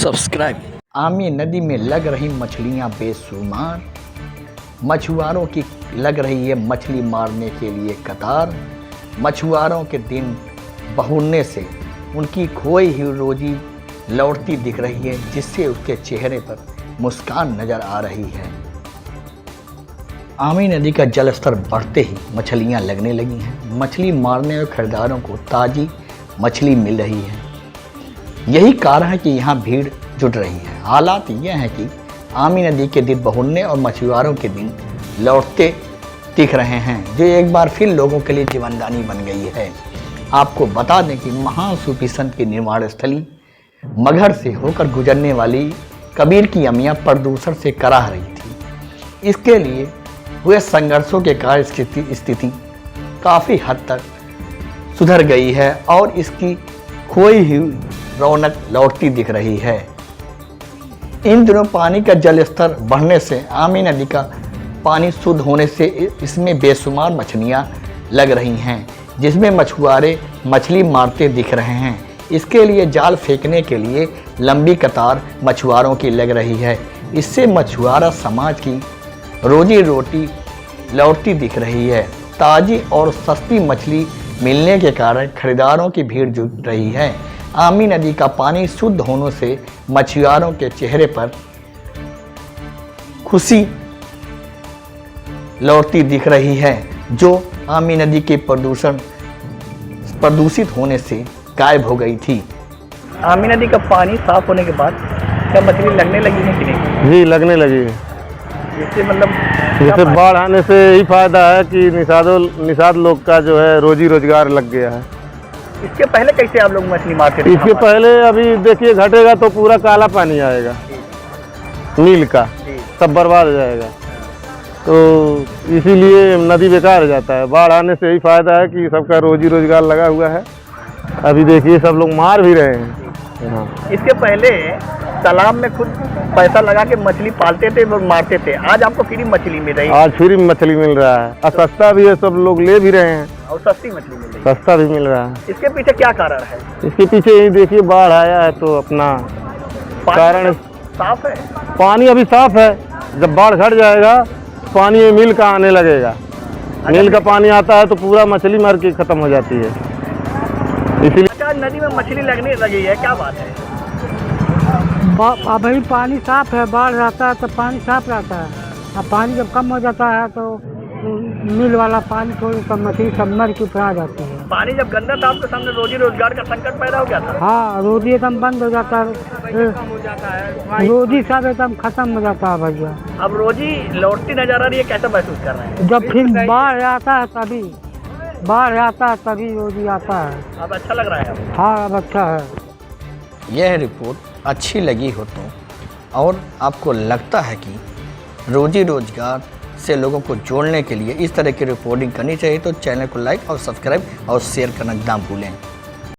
Subscribe. आमी नदी में लग रही मछलियां बेशुमार, मछुआरों की लग रही है मछली मारने के लिए कतार। मछुआरों के दिन बहुरने से उनकी खोई हुई रोजी लौटती दिख रही है, जिससे उसके चेहरे पर मुस्कान नजर आ रही है। आमी नदी का जलस्तर बढ़ते ही मछलियां लगने लगी हैं। मछली मारने और खरीदारों को ताज़ी मछली मिल रही है। यही कारण है कि यहाँ भीड़ जुट रही है। हालात यह है कि आमी नदी के दिन बहुरने और मछुआरों के दिन लौटते दिख रहे हैं, जो एक बार फिर लोगों के लिए जीवनदानी बन गई है। आपको बता दें कि महान सूफी संत की निर्वाण स्थली मगहर से होकर गुजरने वाली कबीर की अमियाँ प्रदूषण से कराह रही थी। इसके लिए हुए संघर्षों के कारण स्थिति काफ़ी हद तक सुधर गई है और इसकी खोई हुई रौनक लौटती दिख रही है। इन दिनों पानी का जल स्तर बढ़ने से आमी नदी का पानी शुद्ध होने से इसमें बेशुमार मछलियां लग रही हैं, जिसमें मछुआरे मछली मारते दिख रहे हैं। इसके लिए जाल फेंकने के लिए लंबी कतार मछुआरों की लग रही है। इससे मछुआरा समाज की रोजी रोटी लौटती दिख रही है। ताज़ी और सस्ती मछली मिलने के कारण खरीदारों की भीड़ जुट रही है। आमी नदी का पानी शुद्ध होने से मछुआरों के चेहरे पर खुशी लौटती दिख रही है, जो आमी नदी के प्रदूषित होने से गायब हो गई थी। आमी नदी का पानी साफ होने के बाद क्या मछली लगने लगी है कि नहीं? जी, लगने लगी है। इससे मतलब जैसे बाढ़ आने से यही फायदा है कि निषाद लोग का जो है रोजी रोजगार लग गया है। इसके पहले कैसे आप लोग मछली मारते थे? इसके पहले अभी देखिए घटेगा तो पूरा काला पानी आएगा, नील का, सब बर्बाद हो जाएगा। तो इसीलिए नदी बेकार हो जाता है। बाढ़ आने से यही फायदा है कि सबका रोजी रोजगार लगा हुआ है। अभी देखिए सब लोग मार भी रहे हैं। हाँ। इसके पहले तालाब में खुद पैसा लगा के मछली पालते थे और मारते थे। आज आपको फ्री मछली मिल रही है। आज फ्री मछली मिल रहा है और सस्ता भी है, सब लोग ले भी रहे हैं और सस्ती मछली मिल रही है। सस्ता भी मिल रहा है। इसके पीछे क्या कारण है? इसके पीछे यही देखिए बाढ़ आया है तो अपना कारण साफ है। पानी अभी साफ है। जब बाढ़ घट जाएगा पानी में मिल का आने लगेगा। मिल का पानी आता है तो पूरा मछली मर के खत्म हो जाती है। इसीलिए नदी में मछली लगने लगी है, क्या बात है? अभी पानी साफ है, बाढ़ रहता है तो पानी साफ रहता है। अब पानी जब कम हो जाता है तो मिल वाला पानी थोड़ी कम मछली सब मर के ऊपर आ जाती है। पानी जब गंदा था आपके सामने रोजी रोजगार का संकट पैदा हो गया था। हाँ, रोजी एकदम बंद हो जाता है, रोजी सब एकदम खत्म हो जाता है भैया। अब रोजी लौटती नजर आ रही है, कैसा महसूस कर रहे हैं? जब फिर बाढ़ आता है तभी रोजी आता है। अब अच्छा लग रहा है? हाँ, अब अच्छा है। यह रिपोर्ट अच्छी लगी हो तो और आपको लगता है कि रोजी रोजगार से लोगों को जोड़ने के लिए इस तरह की रिपोर्टिंग करनी चाहिए तो चैनल को लाइक और सब्सक्राइब और शेयर करना ना भूलें।